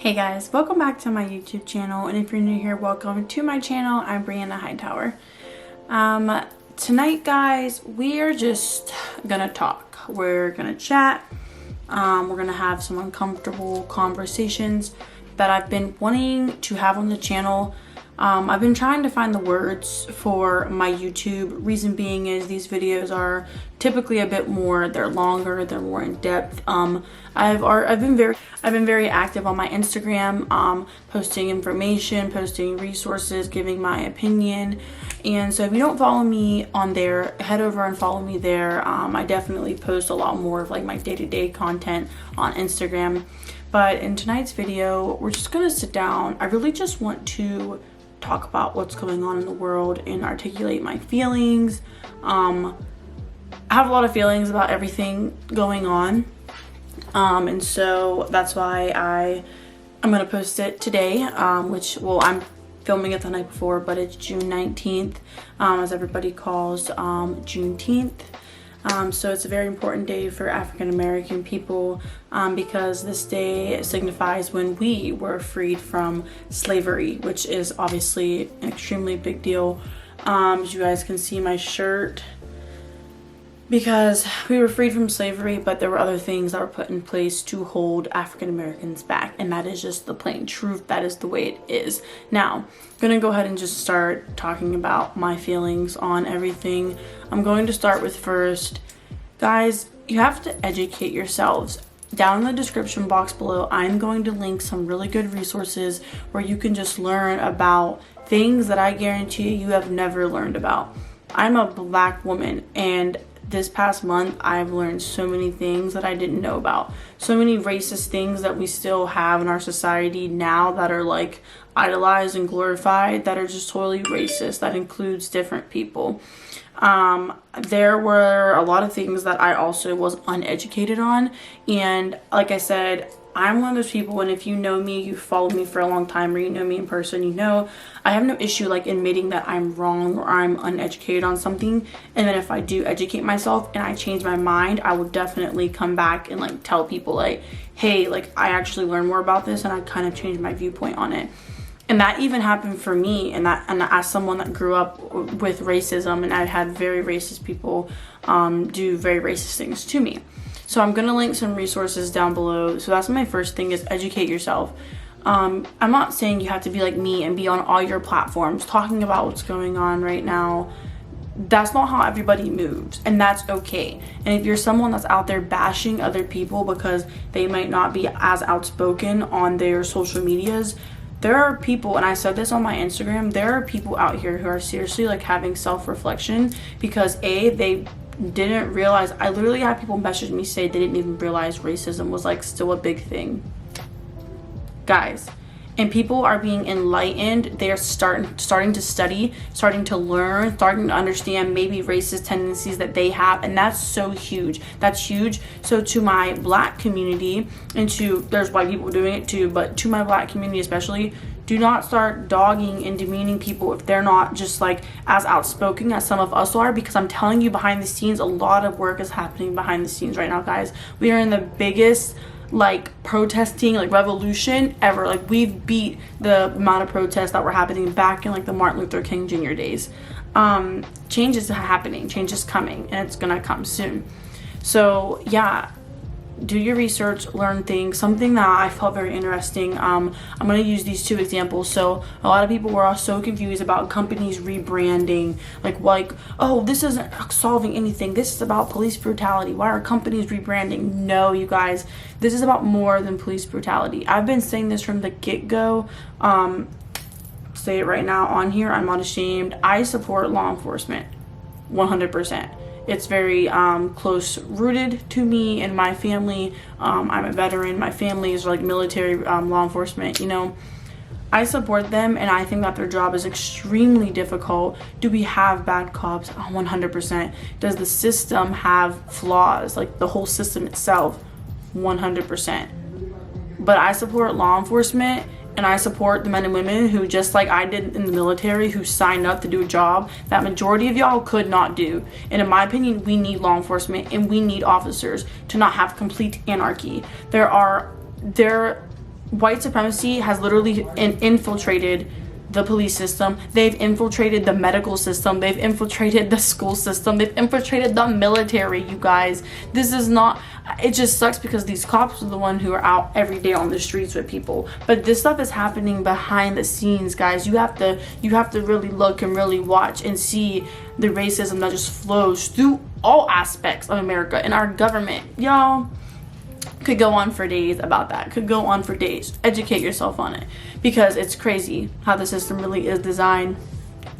Hey guys, welcome back to my YouTube channel, and if you're new here, welcome to my channel. I'm Brianna Hightower. Tonight guys, we are just gonna talk. We're gonna chat. We're gonna have some uncomfortable conversations that I've been wanting to have on the channel. I've been trying to find the words for my YouTube. Reason being is these videos are typically a bit more, they're longer, they're more in depth. I've been very active on my Instagram, posting information, posting resources, giving my opinion. And so if you don't follow me on there, head over and follow me there. I definitely post a lot more of like my day-to-day content on Instagram. But in tonight's video, we're just gonna sit down. I really just want to talk about what's going on in the world and articulate my feelings. I have a lot of feelings about everything going on, and so that's why I'm gonna post it today, I'm filming it the night before, but it's June 19th, as everybody calls Juneteenth. So it's a very important day for African American people, because this day signifies when we were freed from slavery, which is obviously an extremely big deal. As you guys can see my shirt, because we were freed from slavery, but there were other things that were put in place to hold African Americans back, and that is just the plain truth. That is the way it is. Now, I'm gonna go ahead and just start talking about my feelings on everything. I'm going to start with first, guys, you have to educate yourselves. Down in the description box below, I'm going to link some really good resources where you can just learn about things that I guarantee you have never learned about. I'm a Black woman, and this past month, I've learned so many things that I didn't know about. So many racist things that we still have in our society now that are like idolized and glorified that are just totally racist. That includes different people. There were a lot of things that I also was uneducated on. And like I said, I'm one of those people, and if you know me, you followed me for a long time, or you know me in person, you know I have no issue like admitting that I'm wrong or I'm uneducated on something. And then if I do educate myself and I change my mind, I will definitely come back and like tell people like, hey, like I actually learned more about this and I kind of changed my viewpoint on it. And that even happened for me, and as someone that grew up with racism, and I had very racist people do very racist things to me. So I'm gonna link some resources down below. So that's my first thing, is educate yourself. I'm not saying you have to be like me and be on all your platforms talking about what's going on right now. That's not how everybody moves, and that's okay. And if you're someone that's out there bashing other people because they might not be as outspoken on their social medias, there are people, and I said this on my Instagram, there are people out here who are seriously like having self-reflection because they didn't realize. I literally had people message me say they didn't even realize racism was like still a big thing, guys. And people are being enlightened. They're starting to study, starting to learn, starting to understand maybe racist tendencies that they have, and that's so huge. That's huge. So to my Black community, and there's white people doing it too, but to my Black community especially, do not start dogging and demeaning people if they're not just like as outspoken as some of us are, because I'm telling you, behind the scenes, a lot of work is happening behind the scenes right now, guys. We are in the biggest like protesting like revolution ever. Like we've beat the amount of protests that were happening back in like the Martin Luther King Jr. days. Change is happening, change is coming, and it's gonna come soon. So yeah, do your research, learn things. Something that I felt very interesting, I'm going to use these two examples. So a lot of people were so confused about companies rebranding, like oh, this isn't solving anything, this is about police brutality, why are companies rebranding? No, you guys, this is about more than police brutality. I've been saying this from the get-go. Say it right now on here, I'm not ashamed. I support law enforcement 100%. It's very close rooted to me and my family. I'm a veteran. My family is like military law enforcement, you know. I support them, and I think that their job is extremely difficult. Do we have bad cops? 100%. Does the system have flaws, like the whole system itself? 100%. But I support law enforcement, and I support the men and women who, just like I did in the military, who signed up to do a job that majority of y'all could not do. And in my opinion, we need law enforcement and we need officers to not have complete anarchy. There white supremacy has literally infiltrated the police system. They've infiltrated the medical system. They've infiltrated the school system. They've infiltrated the military, you guys. This is not, it just sucks because these cops are the one who are out every day on the streets with people. But this stuff is happening behind the scenes, guys. You have to really look and really watch and see the racism that just flows through all aspects of America and our government. Y'all, could go on for days about that. Could go on for days. Educate yourself on it, because it's crazy how the system really is designed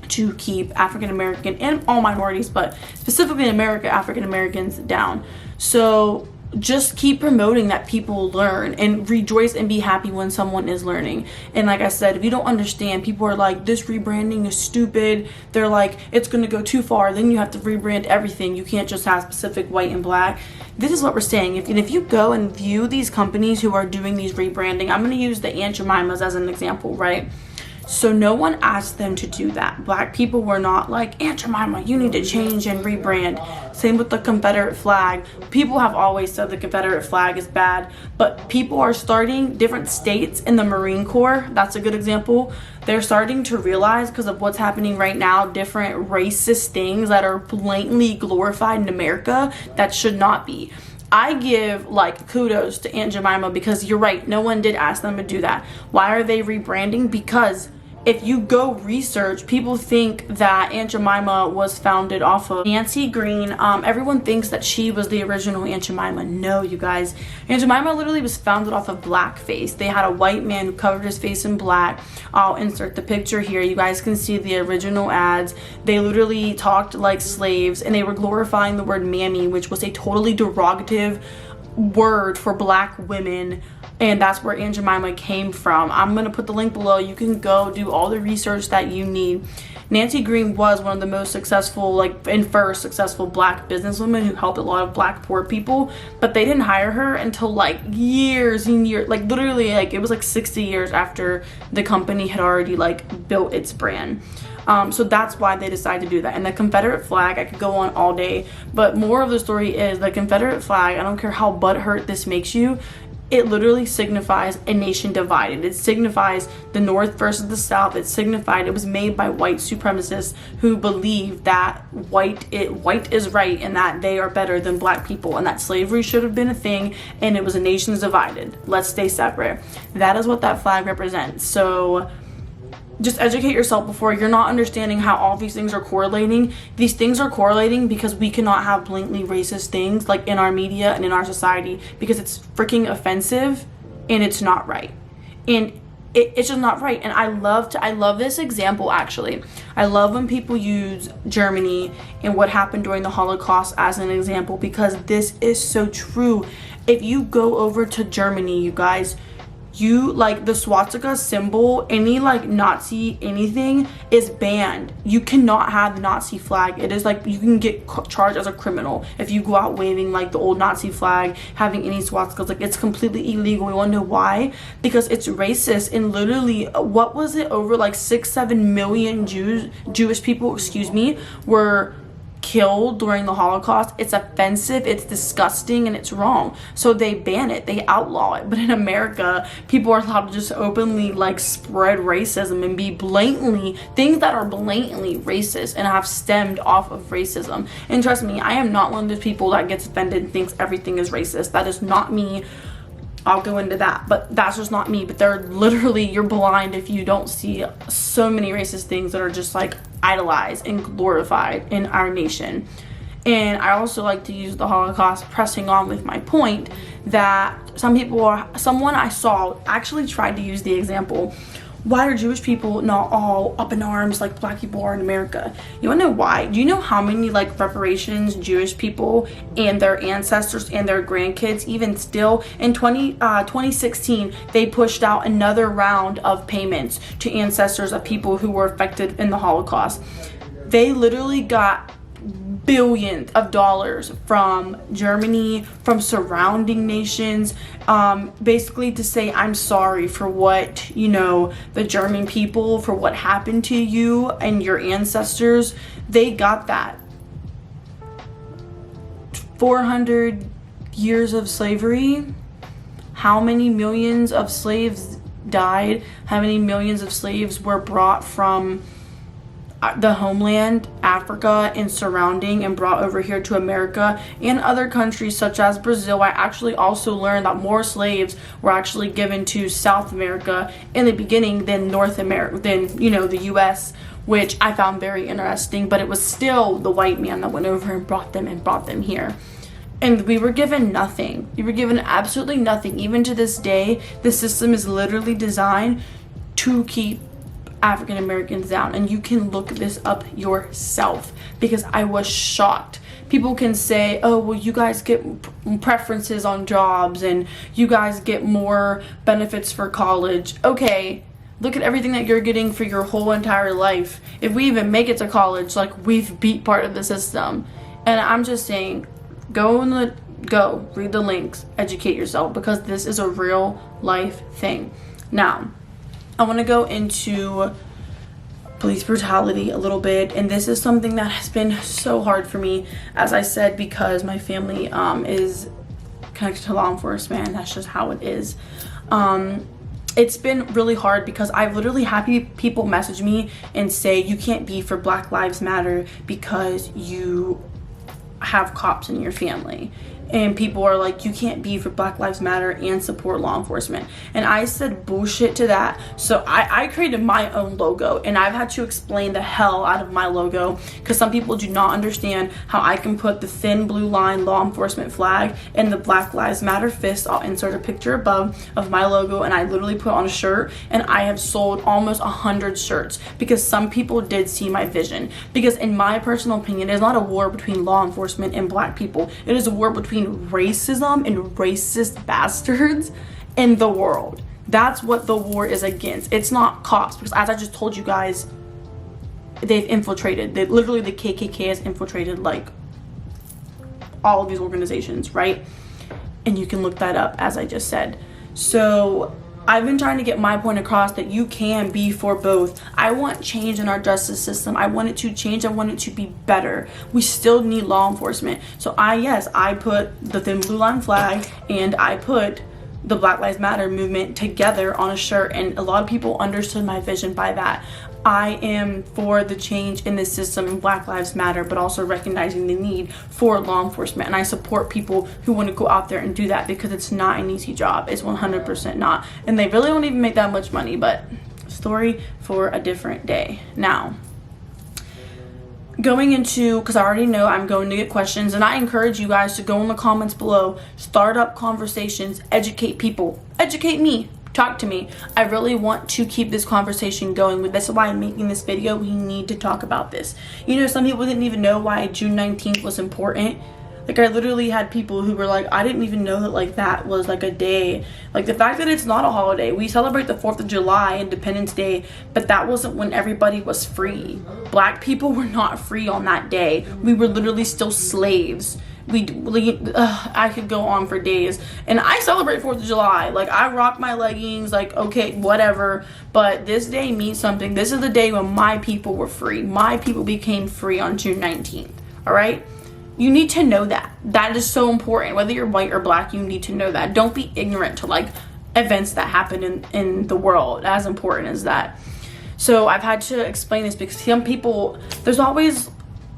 to keep African American and all minorities, but specifically in America, African Americans down. So just keep promoting that people learn and rejoice and be happy when someone is learning. And like I said, if you don't understand, people are like, this rebranding is stupid. They're like, it's going to go too far. Then you have to rebrand everything. You can't just have specific white and black. This is what we're saying. If you go and view these companies who are doing these rebranding, I'm going to use the Aunt Jemimas as an example, right? So no one asked them to do that. Black people were not like, Aunt Jemima, you need to change and rebrand. Same with the Confederate flag. People have always said the Confederate flag is bad, but people are starting, different states in the Marine Corps, that's a good example. They're starting to realize, because of what's happening right now, different racist things that are blatantly glorified in America that should not be. I give like kudos to Aunt Jemima, because you're right, no one did ask them to do that. Why are they rebranding? Because if you go research, people think that Aunt Jemima was founded off of Nancy Green. Everyone thinks that she was the original Aunt Jemima. No, you guys. Aunt Jemima literally was founded off of blackface. They had a white man who covered his face in black. I'll insert the picture here. You guys can see the original ads. They literally talked like slaves, and they were glorifying the word mammy, which was a totally derogative word for black women. And that's where Aunt Jemima came from. I'm going to put the link below. You can go do all the research that you need. Nancy Green was one of the most successful, first successful black businesswomen who helped a lot of black poor people. But they didn't hire her until years and years, literally it was 60 years after the company had already built its brand. So that's why they decided to do that. And the Confederate flag, I could go on all day, but more of the story is the Confederate flag, I don't care how butthurt this makes you, it literally signifies a nation divided. It signifies the North versus the South. It was made by white supremacists who believe that white is right and that they are better than black people, and that slavery should have been a thing, and it was a nation's divided. Let's stay separate. That is what that flag represents. So just educate yourself before. You're not understanding how all these things are correlating. These things are correlating because we cannot have blatantly racist things in our media and in our society, because it's freaking offensive and it's not right. And it's just not right. And I love this example, actually. I love when people use Germany and what happened during the Holocaust as an example, because this is so true. If you go over to Germany, you guys, the swastika symbol, any Nazi anything is banned. You cannot have the Nazi flag. It is you can get charged as a criminal if you go out waving the old Nazi flag, having any swastikas. It's completely illegal. You want to know why? Because it's racist. And literally, what was it, over 6-7 million Jewish people, were killed during the Holocaust. It's offensive, it's disgusting, and it's wrong. So they ban it, they outlaw it. But in America, people are allowed to just openly spread racism and be things that are blatantly racist and have stemmed off of racism. And trust me, I am not one of those people that gets offended and thinks everything is racist. That is not me. I'll go into that, but that's just not me. But they're literally, you're blind if you don't see so many racist things that are just idolized and glorified in our nation. And I also like to use the Holocaust, pressing on with my point that someone I saw actually tried to use the example, why are Jewish people not all up in arms like black people are in America? You wanna know why? Do you know how many reparations Jewish people and their ancestors and their grandkids, even still in 2016, they pushed out another round of payments to ancestors of people who were affected in the Holocaust. They literally got billions of dollars from Germany, from surrounding nations, basically to say, I'm sorry for what, the German people, for what happened to you and your ancestors. They got that. 400 years of slavery how many millions of slaves died, how many millions of slaves were brought from the homeland, Africa and surrounding, and brought over here to America and other countries such as Brazil. I actually also learned that more slaves were actually given to South America in the beginning than North America, than, you know, the US, which I found very interesting. But it was still the white man that went over and brought them here. And we were given nothing. We were given absolutely nothing. Even to this day, the system is literally designed to keep African Americans down. And you can look this up yourself, because I was shocked. People can say, oh, well, you guys get preferences on jobs and you guys get more benefits for college. Okay, look at everything that you're getting for your whole entire life. If we even make it to college, like, we've beat part of the system. And I'm just saying, go read the links, educate yourself, because this is a real life thing. Now, I want to go into police brutality a little bit, and this is something that has been so hard for me, as I said, because my family is connected to law enforcement, and that's just how it is. It's been really hard because I've literally had people message me and say, you can't be for Black Lives Matter because you have cops in your family. And people are like, you can't be for Black Lives Matter and support law enforcement. And I said bullshit to that. So I created my own logo, and I've had to explain the hell out of my logo, because some people do not understand how I can put the thin blue line law enforcement flag and the Black Lives Matter fist. I'll insert a picture above of my logo, and I literally put on a shirt, and I have sold almost 100 shirts because some people did see my vision. Because in my personal opinion, it's not a war between law enforcement and Black people. It is a war between racism and racist bastards in the world. That's what the war is against. It's not cops, because as I just told you guys, they've infiltrated. Literally the KKK has infiltrated like all of these organizations, right? And you can look that up, as I just said. So I've been trying to get my point across that you can be for both. I want change in our justice system. I want it to change. I want it to be better. We still need law enforcement. So I put the thin blue line flag and I put the Black Lives Matter movement together on a shirt, and a lot of people understood my vision by that. I am for the change in this system and Black Lives Matter, but also recognizing the need for law enforcement. And I support people who want to go out there and do that, because it's not an easy job. It's 100% not. And they really don't even make that much money, but story for a different day. Now, going into, because I already know I'm going to get questions, and I encourage you guys to go in the comments below, start up conversations, educate people, educate me. Talk to me. I really want to keep this conversation going. That's why I'm making this video. We need to talk about this. You know, some people didn't even know why June 19th was important. Like, I literally had people who were like, I didn't even know that, like, that was like a day. Like, the fact that it's not a holiday. We celebrate the 4th of July, Independence Day, but that wasn't when everybody was free. Black people were not free on that day. We were literally still slaves. I could go on for days. And I celebrate 4th of July. Like, I rock my leggings, like, okay, whatever. But this day means something. This is the day when my people were free. My people became free on June 19th. All right? You need to know that. That is so important. Whether you're white or Black, you need to know that. Don't be ignorant to, like, events that happen in the world. As important as that. So I've had to explain this, because some people, there's always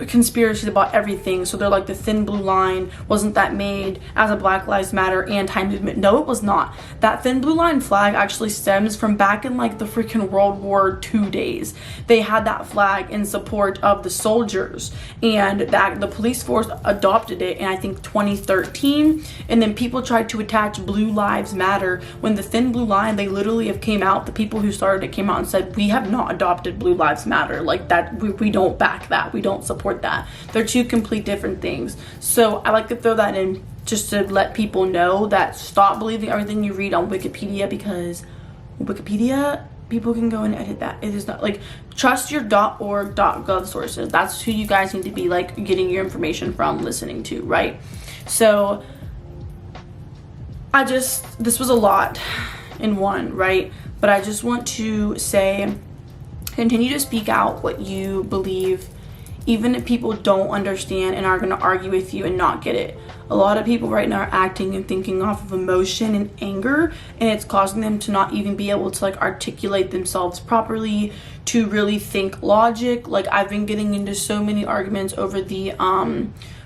conspiracies about everything. So they're like, the thin blue line, wasn't that made as a Black Lives Matter anti-movement? No, it was not. That thin blue line flag actually stems from back in like the freaking World War II days. They had that flag in support of the soldiers, and that the police force adopted it in, I think, 2013. And then people tried to attach Blue Lives Matter when the thin blue line, they literally have came out, the people who started it came out and said, we have not adopted Blue Lives Matter. Like, that, we don't back that. We don't support that. They're two complete different things. So I like to throw that in just to let people know that stop believing everything you read on Wikipedia, because Wikipedia, people can go and edit that. It is not like, trust your .org, .gov sources. That's who you guys need to be like getting your information from, listening to, right? So this was a lot in one, right? But I just want to say, continue to speak out what you believe even if people don't understand and are going to argue with you and not get it. A lot of people right now are acting and thinking off of emotion and anger, and it's causing them to not even be able to like articulate themselves properly, to really think logic. Like, I've been getting into so many arguments over the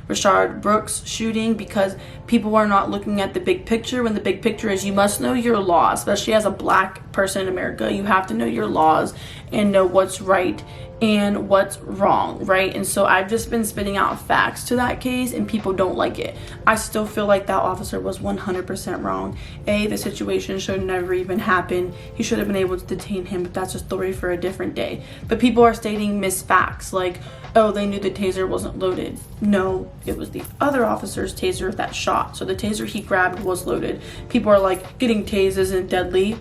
Rayshard Brooks shooting because people are not looking at the big picture, when the big picture is you must know your laws. Especially as a black person in America, you have to know your laws and know what's right and what's wrong, right? And so I've just been spitting out facts to that case, and people don't like it. I still feel like that officer was 100% wrong. The situation should never even happen. He should have been able to detain him, but that's a story for a different day. But people are stating misfacts, like, oh, they knew the taser wasn't loaded. No, it was the other officer's taser that shot. So the taser he grabbed was loaded. People are like, getting tased isn't deadly.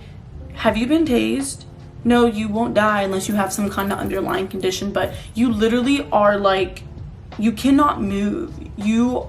Have you been tased? No, you won't die unless you have some kind of underlying condition, but you literally are like, you cannot move. You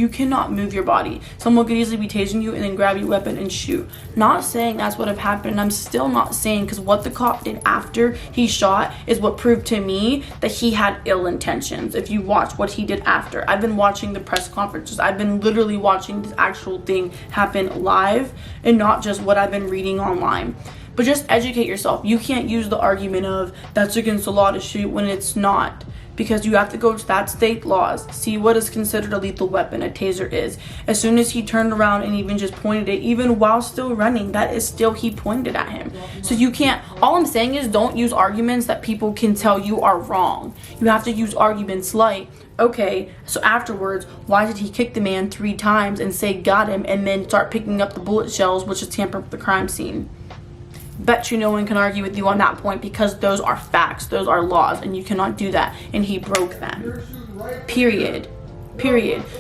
cannot move your body. Someone could easily be tasing you and then grab your weapon and shoot. Not saying that's what have happened. I'm still not saying, because what the cop did after he shot is what proved to me that he had ill intentions. If you watch what he did after, I've been watching the press conferences. I've been literally watching this actual thing happen live and not just what I've been reading online. But just educate yourself. You can't use the argument of that's against the law to shoot when it's not, because you have to go to that state laws, see what is considered a lethal weapon. A taser is. As soon as he turned around and even just pointed it, even while still running, that is still, he pointed at him. So you can't, all I'm saying is don't use arguments that people can tell you are wrong. You have to use arguments like, okay, so afterwards, why did he kick the man 3 times and say got him, and then start picking up the bullet shells, which is tampering with the crime scene? Bet you no one can argue with you on that point, because those are facts, those are laws, and you cannot do that, and he broke them. Period.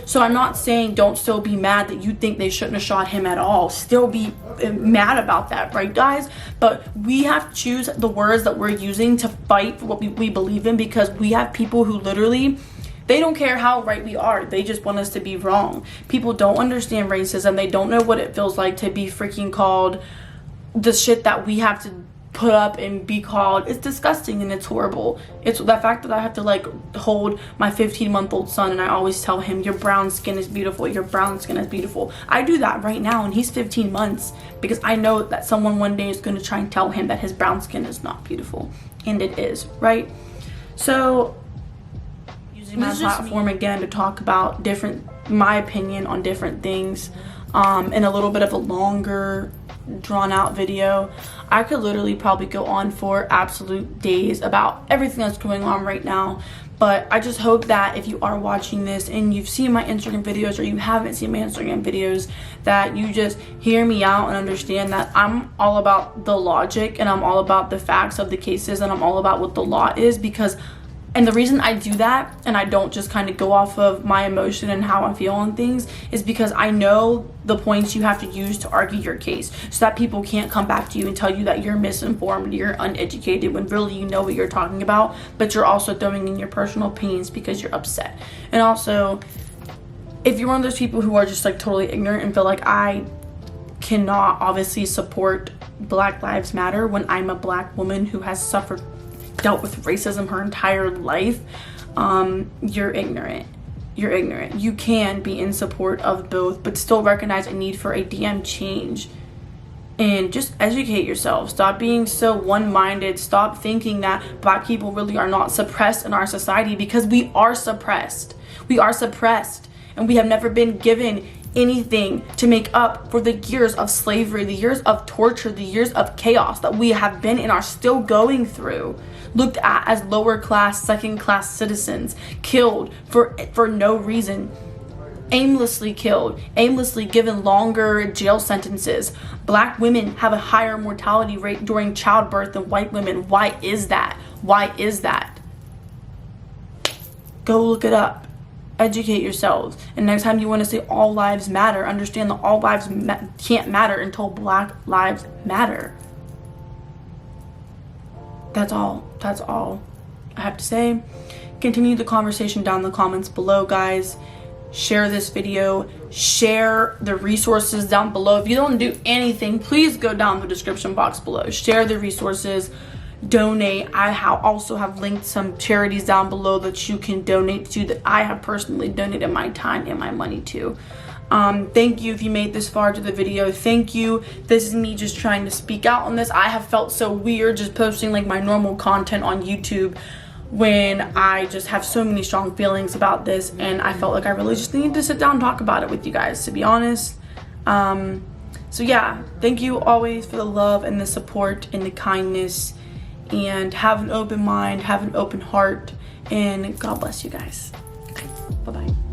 So I'm not saying don't still be mad that you think they shouldn't have shot him at all. Still be mad about that, right, guys? But we have to choose the words that we're using to fight for what we believe in, because we have people who literally, they don't care how right we are. They just want us to be wrong. People don't understand racism. They don't know what it feels like to be freaking called the shit that we have to put up and be called. It's disgusting and it's horrible. It's the fact that I have to like hold my 15-month-old son and I always tell him your brown skin is beautiful, your brown skin is beautiful. I do that right now and he's 15 months because I know that someone one day is going to try and tell him that his brown skin is not beautiful, and it is, right? So using my platform again to talk about my opinion on different things in a little bit of a longer drawn out video. I could literally probably go on for absolute days about everything that's going on right now, but I just hope that if you are watching this and you've seen my Instagram videos or you haven't seen my Instagram videos, that you just hear me out and understand that I'm all about the logic and I'm all about the facts of the cases and I'm all about what the law is, because and the reason I do that and I don't just kind of go off of my emotion and how I feel on things is because I know the points you have to use to argue your case, so that people can't come back to you and tell you that you're misinformed, you're uneducated, when really you know what you're talking about, but you're also throwing in your personal opinions because you're upset. And also, if you're one of those people who are just like totally ignorant and feel like I cannot obviously support Black Lives Matter when I'm a Black woman who has dealt with racism her entire life, you're ignorant. You can be in support of both, but still recognize a need for a damn change. And just educate yourself. Stop being so one-minded. Stop thinking that Black people really are not suppressed in our society, because we are suppressed. We are suppressed, and we have never been given anything to make up for the years of slavery, the years of torture, the years of chaos that we have been and are still going through. Looked at as lower class, second class citizens, killed for no reason, aimlessly killed, aimlessly given longer jail sentences. Black women have a higher mortality rate during childbirth than white women. Why is that? Go look it up. Educate yourselves. And next time you want to say all lives matter, understand that all lives can't matter until Black lives matter. That's all I have to say. Continue the conversation down in the comments below, guys. Share this video. Share the resources down below. If you don't do anything, please go down the description box below. Share the resources. donate. I also have linked some charities down below that you can donate to, that I have personally donated my time and my money to. Thank you if you made this far to the video. Thank you. This is me just trying to speak out on this. I have felt so weird just posting like my normal content on YouTube when I just have so many strong feelings about this, and I felt like I really just needed to sit down and talk about it with you guys, to be honest. So yeah, thank you always for the love and the support and the kindness, and have an open mind, have an open heart, and God bless you guys. Okay, bye-bye.